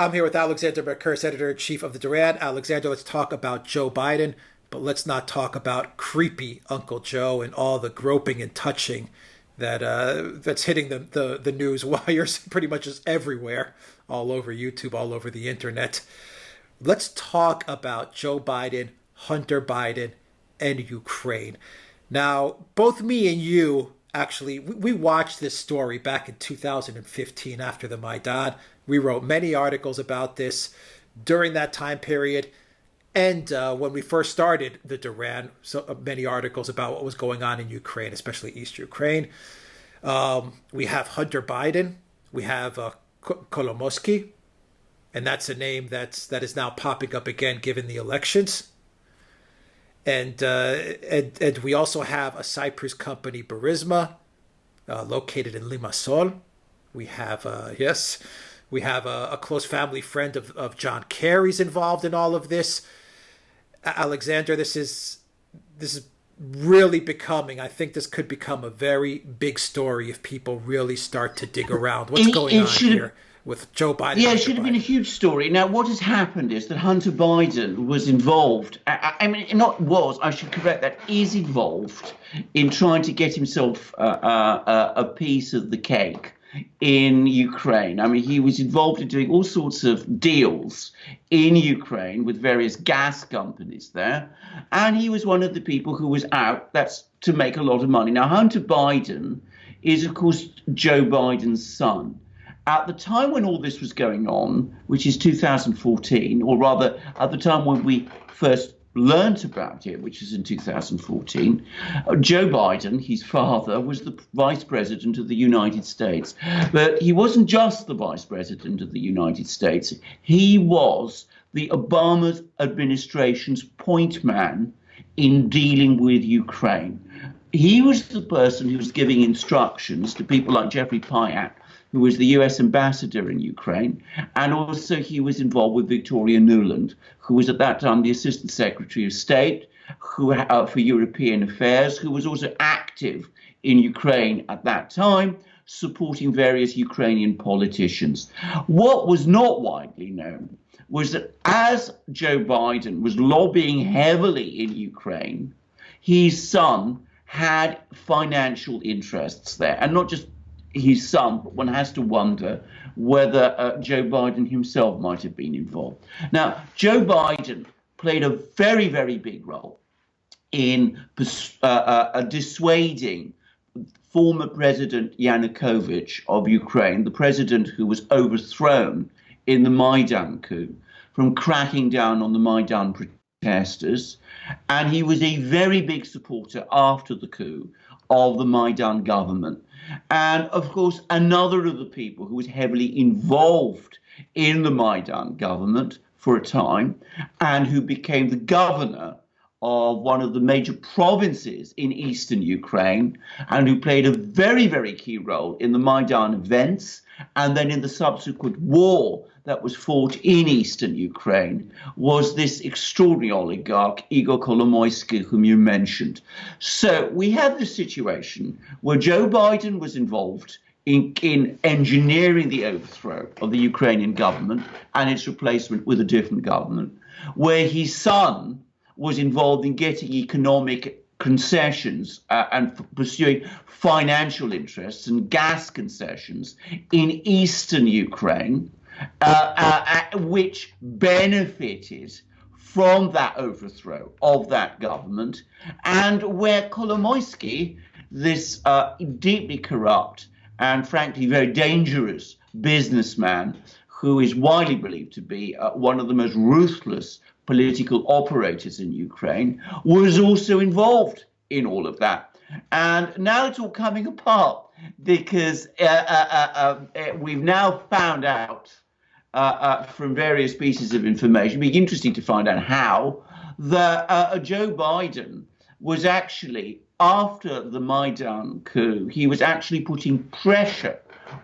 I'm here with Alexander Mercouris, editor-in-chief of the Duran. Alexander, let's talk about Joe Biden, but let's not talk about creepy Uncle Joe and all the groping and touching that's hitting the news wires pretty much just everywhere, all over YouTube, all over the internet. Let's talk about Joe Biden, Hunter Biden, and Ukraine. Now, both me and you, actually, we watched this story back in 2015 after the Maidan. We wrote many articles about this during that time period. And when we first started the Duran, many articles about what was going on in Ukraine, especially East Ukraine. We have Hunter Biden. We have Kolomoyskyi. And that's a name that is now popping up again given the elections. And we also have a Cyprus company, Burisma, located in Limassol. We have, we have a close family friend of John Kerry's involved in all of this. Alexander, this is really becoming, I think this could become a very big story if people really start to dig around. What's going on here with Joe Biden? Yeah, it should have been a huge story. Now, what has happened is that Hunter Biden was involved. I should correct that, is involved in trying to get himself a piece of the cake in Ukraine. I mean, he was involved in doing all sorts of deals in Ukraine with various gas companies there. And he was one of the people who was out, that's to make a lot of money. Now, Hunter Biden is, of course, Joe Biden's son. At the time when all this was going on, which is 2014, or rather at the time when we first learned about it, which is in 2014, Joe Biden, his father, was the vice president of the United States. But he wasn't just the vice president of the United States. He was the Obama administration's point man in dealing with Ukraine. He was the person who was giving instructions to people like Jeffrey Pyatt, who was the US ambassador in Ukraine, and also he was involved with Victoria Nuland, who was at that time the Assistant Secretary of State for European Affairs, who was also active in Ukraine at that time, supporting various Ukrainian politicians. What was not widely known was that as Joe Biden was lobbying heavily in Ukraine, his son had financial interests there, and not just his son, but one has to wonder whether Joe Biden himself might have been involved. Now, Joe Biden played a very, very big role in dissuading former President Yanukovych of Ukraine, the president who was overthrown in the Maidan coup, from cracking down on the Maidan protesters. And he was a very big supporter after the coup of the Maidan government. And of course, another of the people who was heavily involved in the Maidan government for a time, and who became the governor of one of the major provinces in eastern Ukraine, and who played a very, very key role in the Maidan events, and then in the subsequent war that was fought in eastern Ukraine, was this extraordinary oligarch, Ihor Kolomoyskyi, whom you mentioned. So we have this situation where Joe Biden was involved in engineering the overthrow of the Ukrainian government and its replacement with a different government, where his son was involved in getting economic concessions and pursuing financial interests and gas concessions in eastern Ukraine, which benefited from that overthrow of that government, and where Kolomoyskyi, this deeply corrupt and frankly very dangerous businessman, who is widely believed to be one of the most ruthless political operators in Ukraine, was also involved in all of that. And now it's all coming apart because we've now found out from various pieces of information, it'd be interesting to find out how, that Joe Biden was actually, after the Maidan coup, he was actually putting pressure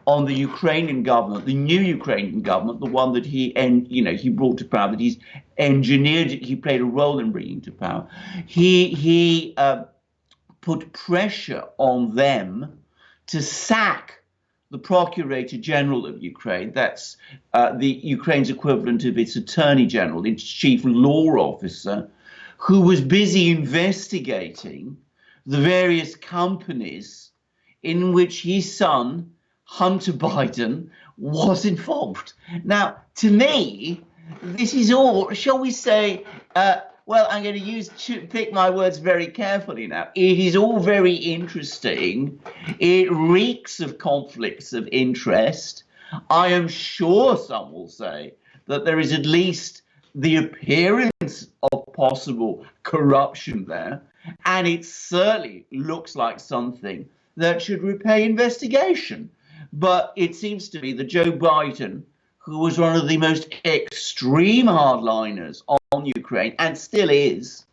on the Ukrainian government, the new Ukrainian government, the one that he brought to power, that he's engineered, he played a role in bringing to power. He put pressure on them to sack the Procurator General of Ukraine, that's the Ukraine's equivalent of its Attorney General, its chief law officer, who was busy investigating the various companies in which his son, Hunter Biden, was involved. Now, to me, this is all, shall we say, well, I'm going to pick my words very carefully now. It is all very interesting. It reeks of conflicts of interest. I am sure some will say that there is at least the appearance of possible corruption there. And it certainly looks like something that should repay investigation. But it seems to me that Joe Biden, who was one of the most extreme hardliners on Ukraine, and still is,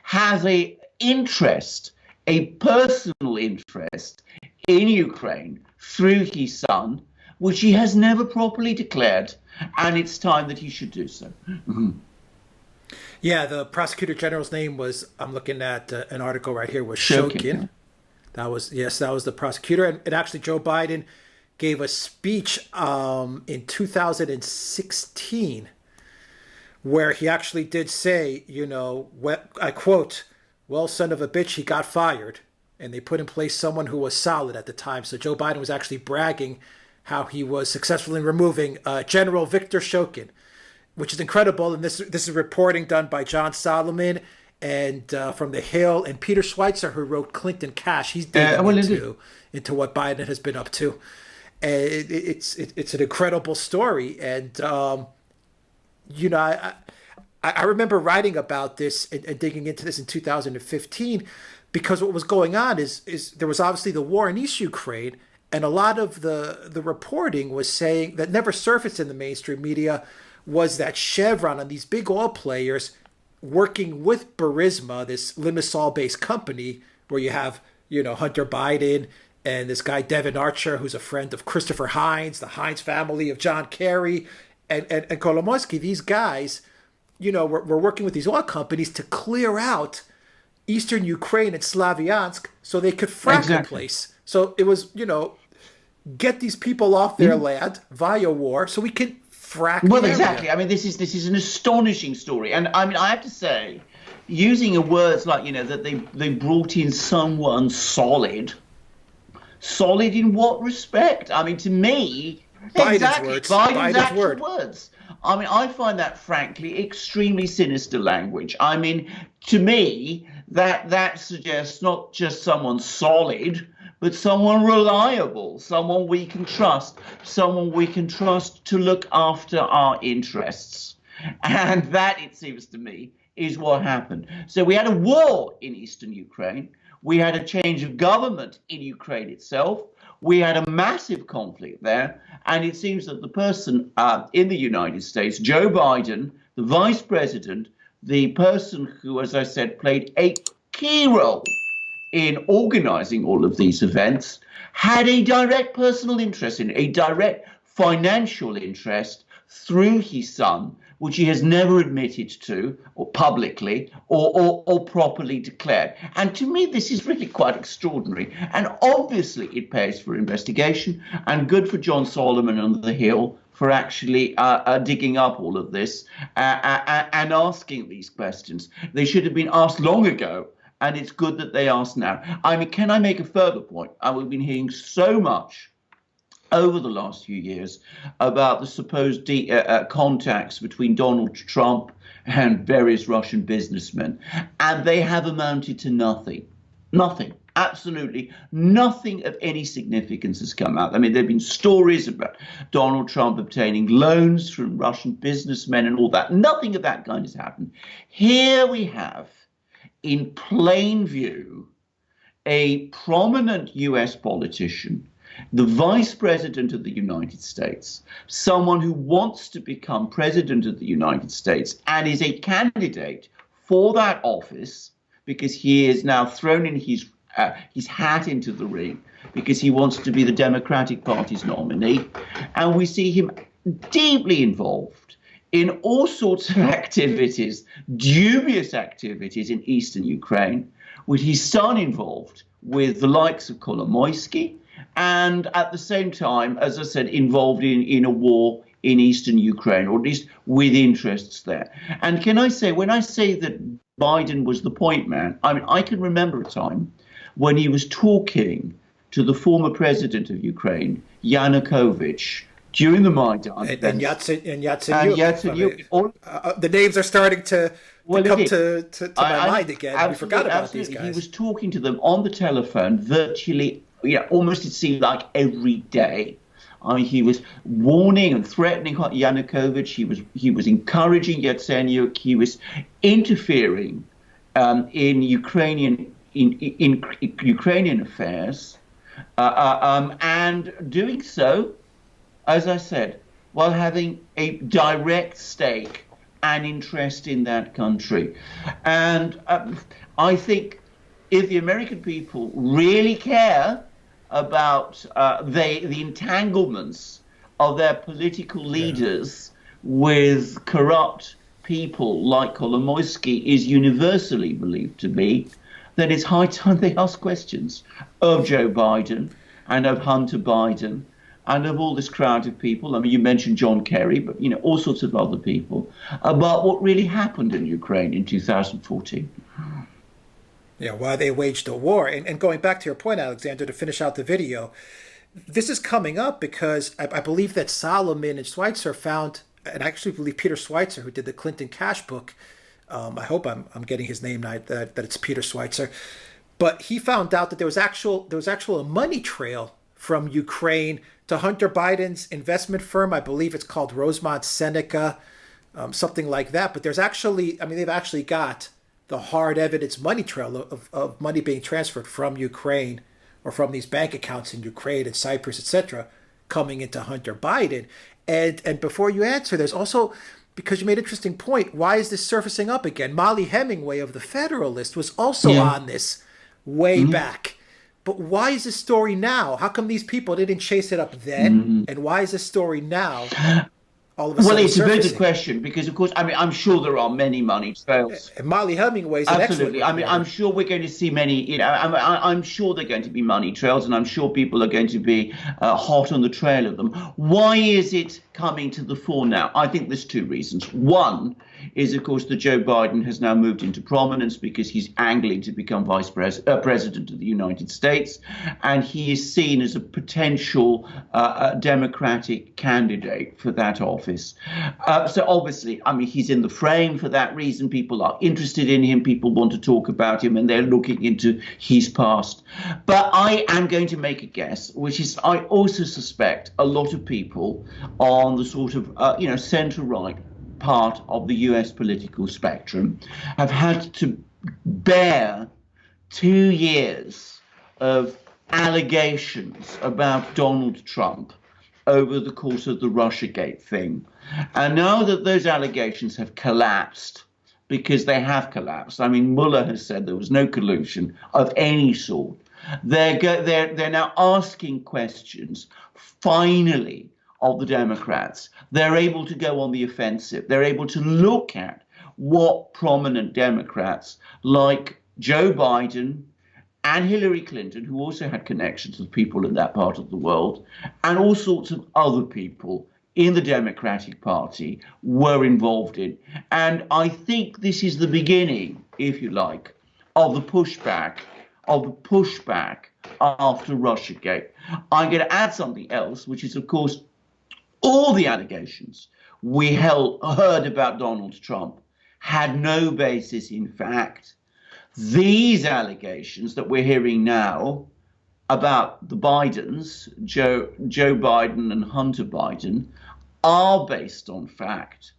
has a personal interest in Ukraine through his son, which he has never properly declared, and it's time that he should do so. Mm-hmm. Yeah, the prosecutor general's name was, I'm looking at an article right here, was Shokin. That was the prosecutor. And actually, Joe Biden gave a speech in 2016 where he actually did say, I quote, "Well, son of a bitch, he got fired." And they put in place someone who was solid at the time. So Joe Biden was actually bragging how he was successfully removing General Viktor Shokin, which is incredible. And this is reporting done by John Solomon and from The Hill, and Peter Schweitzer, who wrote Clinton Cash. He's digging into what Biden has been up to. And it's an incredible story. And, I remember writing about this and digging into this in 2015, because what was going on is there was obviously the war in East Ukraine, and a lot of the reporting was saying that never surfaced in the mainstream media was that Chevron and these big oil players working with Burisma, this Limassol-based company, where you have, Hunter Biden and this guy Devon Archer, who's a friend of Christopher Hines, the Hines family of John Kerry, and Kolomoyskyi. These guys, were working with these oil companies to clear out eastern Ukraine and Slavyansk so they could frack the place. So it was, get these people off their land via war so we can frack. Well, exactly. I mean, this is an astonishing story. And I mean, I have to say, using words like, that they brought in someone solid. Solid in what respect? I mean, to me, Biden's actual words. I mean, I find that, frankly, extremely sinister language. I mean, to me, that suggests not just someone solid, but someone reliable, someone we can trust to look after our interests. And that, it seems to me, is what happened. So we had a war in eastern Ukraine. We had a change of government in Ukraine itself. We had a massive conflict there. And it seems that the person in the United States, Joe Biden, the vice president, the person who, as I said, played a key role in organizing all of these events, had a direct personal interest in, a direct financial interest through his son, which he has never admitted to, or publicly, or properly declared. And to me, this is really quite extraordinary. And obviously, it pays for investigation, and good for John Solomon on The Hill for actually digging up all of this and asking these questions. They should have been asked long ago, and it's good that they asked now. I mean, can I make a further point? We've been hearing so much over the last few years about the supposed contacts between Donald Trump and various Russian businessmen, and they have amounted to nothing. Nothing. Absolutely nothing of any significance has come out. I mean, there have been stories about Donald Trump obtaining loans from Russian businessmen and all that. Nothing of that kind has happened. Here we have, in plain view, a prominent US politician, the vice president of the United States, someone who wants to become president of the United States and is a candidate for that office because he is now thrown in his hat into the ring because he wants to be the Democratic Party's nominee. And we see him deeply involved in all sorts of activities, dubious activities in eastern Ukraine, with his son involved with the likes of Kolomoyskyi and at the same time, as I said, involved in a war in eastern Ukraine, or at least with interests there. And can I say, when I say that Biden was the point man, I mean, I can remember a time when he was talking to the former president of Ukraine, Yanukovych, during the Maidan. And Yatsenyuk. The names are starting to come to my mind again. We forgot about these guys. He was talking to them on the telephone virtually, almost it seemed like every day. I mean, he was warning and threatening Yanukovych. He was encouraging Yatsenyuk. He was interfering in Ukrainian affairs, and doing so, as I said, while having a direct stake and interest in that country. And I think if the American people really care about the entanglements of their political leaders with corrupt people like Kolomoyskyi is universally believed to be, then it's high time they ask questions of Joe Biden and of Hunter Biden and of all this crowd of people. I mean, you mentioned John Kerry, but, all sorts of other people, about what really happened in Ukraine in 2014. Yeah, why they waged a war. And going back to your point, Alexander, to finish out the video, this is coming up because I believe that Solomon and Schweitzer found, and I actually believe Peter Schweitzer, who did the Clinton cash book, I hope I'm getting his name right, that it's Peter Schweitzer, but he found out that there was actual money trail from Ukraine to Hunter Biden's investment firm. I believe it's called Rosemont Seneca, something like that. But there's actually, they've actually got the hard evidence money trail of money being transferred from Ukraine or from these bank accounts in Ukraine and Cyprus, etc., coming into Hunter Biden. And before you answer, there's also, because you made an interesting point, why is this surfacing up again? Molly Hemingway of The Federalist was also on this way back. But why is this story now? How come these people didn't chase it up then? And why is this story now all of a sudden Well, it's surfacing? a very good question because, of course, I'm sure there are many money trails. And Molly Hemingway's an Absolutely. excellent I'm sure we're going to see many, I'm sure there are going to be money trails, and I'm sure people are going to be hot on the trail of them. Why is it coming to the fore now? I think there's two reasons. One is, of course, that Joe Biden has now moved into prominence because he's angling to become president of the United States, and he is seen as a potential Democratic candidate for that office. So obviously, he's in the frame for that reason. People are interested in him. People want to talk about him, and they're looking into his past. But I am going to make a guess, which is I also suspect a lot of people on the sort of, center-right part of the US political spectrum have had to bear 2 years of allegations about Donald Trump over the course of the Russiagate thing. And now that those allegations have collapsed, because they have collapsed, Mueller has said there was no collusion of any sort, they're now asking questions, finally, of the Democrats. They're able to go on the offensive. They're able to look at what prominent Democrats like Joe Biden and Hillary Clinton, who also had connections with people in that part of the world, and all sorts of other people in the Democratic Party were involved in. And I think this is the beginning, if you like, of the pushback after Russiagate. I'm going to add something else, which is, of course, all the allegations we heard about Donald Trump had no basis in fact. These allegations that we're hearing now about the Bidens, Joe Biden and Hunter Biden, are based on fact.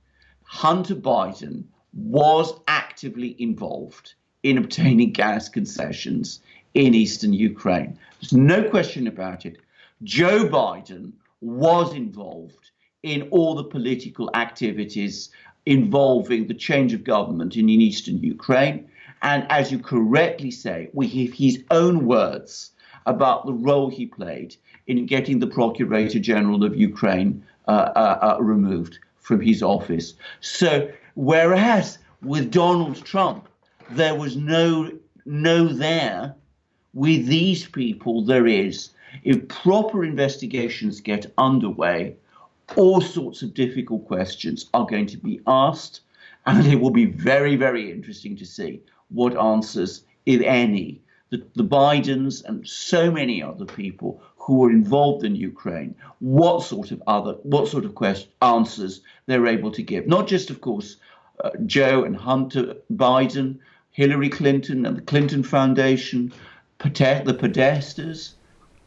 Hunter Biden was actively involved in obtaining gas concessions in eastern Ukraine. There's no question about it. Joe Biden was involved in all the political activities involving the change of government in eastern Ukraine. And as you correctly say, we have his own words about the role he played in getting the Procurator General of Ukraine removed from his office. So whereas with Donald Trump, there was no there, with these people there is. If proper investigations get underway, all sorts of difficult questions are going to be asked, and it will be very, very interesting to see what answers, if any, the Bidens and so many other people who are involved in Ukraine, what sort of answers they're able to give. Not just, of course, Joe and Hunter Biden, Hillary Clinton and the Clinton Foundation, the Podestas.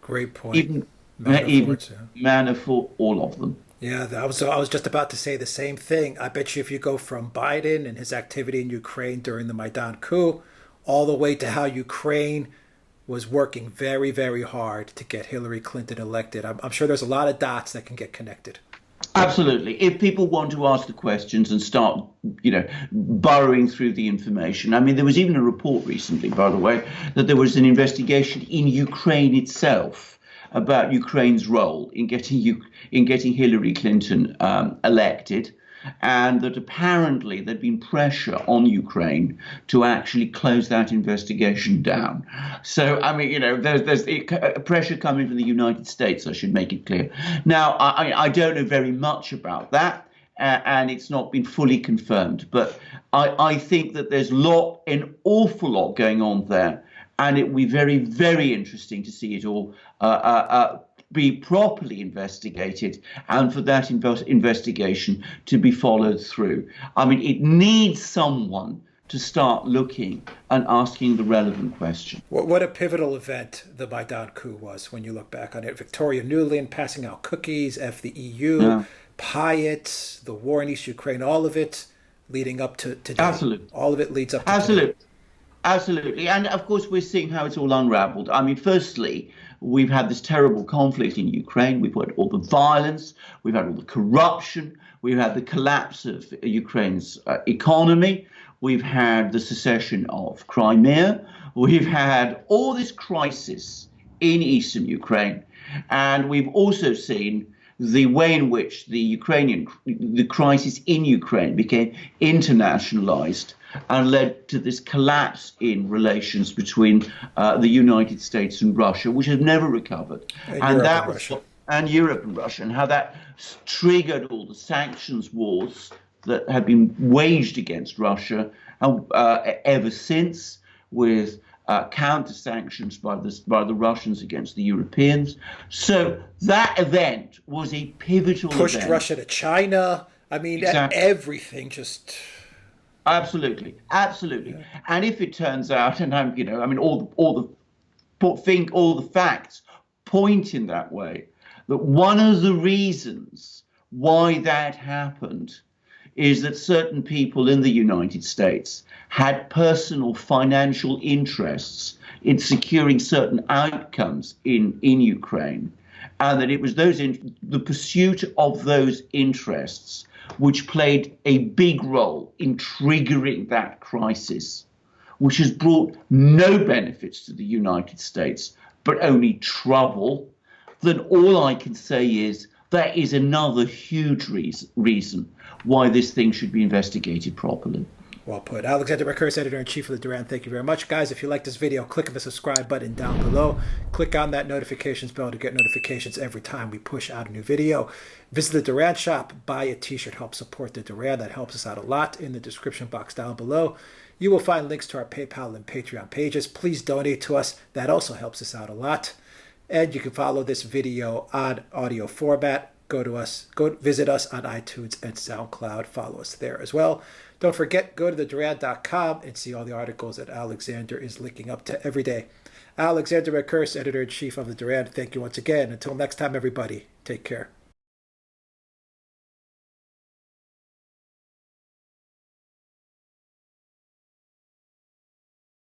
Great point. Even Manafort, all of them. Yeah, I was just about to say the same thing. I bet you if you go from Biden and his activity in Ukraine during the Maidan coup, all the way to how Ukraine was working very, very hard to get Hillary Clinton elected. I'm sure there's a lot of dots that can get connected. Absolutely. If people want to ask the questions and start, burrowing through the information. I mean, there was even a report recently, by the way, that there was an investigation in Ukraine itself about Ukraine's role in getting Hillary Clinton elected, and that apparently there'd been pressure on Ukraine to actually close that investigation down. So, I mean, there's pressure coming from the United States, I should make it clear. Now, I don't know very much about that, and it's not been fully confirmed, but I think that there's an awful lot going on there, and it will be very, very interesting to see it all be properly investigated, and for that investigation to be followed through. I mean, it needs someone to start looking and asking the relevant question. What a pivotal event the Maidan coup was when you look back on it. Victoria Nuland passing out cookies, F the EU, Pyatt, the war in East Ukraine, all of it leading up to today. Absolutely. All of it leads up to Absolutely. today. Absolutely. And of course, we're seeing how it's all unraveled. I mean, firstly, we've had this terrible conflict in Ukraine. We've had all the violence. We've had all the corruption. We've had the collapse of Ukraine's economy. We've had the secession of Crimea. We've had all this crisis in eastern Ukraine. And we've also seen the way in which the crisis in Ukraine became internationalized and led to this collapse in relations between the United States and Russia, which has never recovered. And Europe and Russia, and how that triggered all the sanctions wars that have been waged against Russia ever since, with counter sanctions by the Russians against the Europeans. So that event was a pivotal pushed event. Russia to China. I mean, exactly. Everything just. Absolutely. Yeah. And if it turns out, and all the facts point in that way, that one of the reasons why that happened is that certain people in the United States had personal financial interests in securing certain outcomes in Ukraine, and that it was the pursuit of those interests which played a big role in triggering that crisis, which has brought no benefits to the United States, but only trouble. Then all I can say is that is another huge reason why this thing should be investigated properly. Well put. Alexander Mercouris, Editor-in-Chief of the Duran, thank you very much. Guys, if you like this video, click on the subscribe button down below. Click on that notifications bell to get notifications every time we push out a new video. Visit the Duran shop, buy a t-shirt, help support the Duran. That helps us out a lot. In the description box down below, you will find links to our PayPal and Patreon pages. Please donate to us. That also helps us out a lot. And you can follow this video on audio format. Go visit us on iTunes and SoundCloud. Follow us there as well. Don't forget, go to theduran.com and see all the articles that Alexander is linking up to every day. Alexander Mercouris, Editor-in-Chief of the Duran, thank you once again. Until next time, everybody, take care.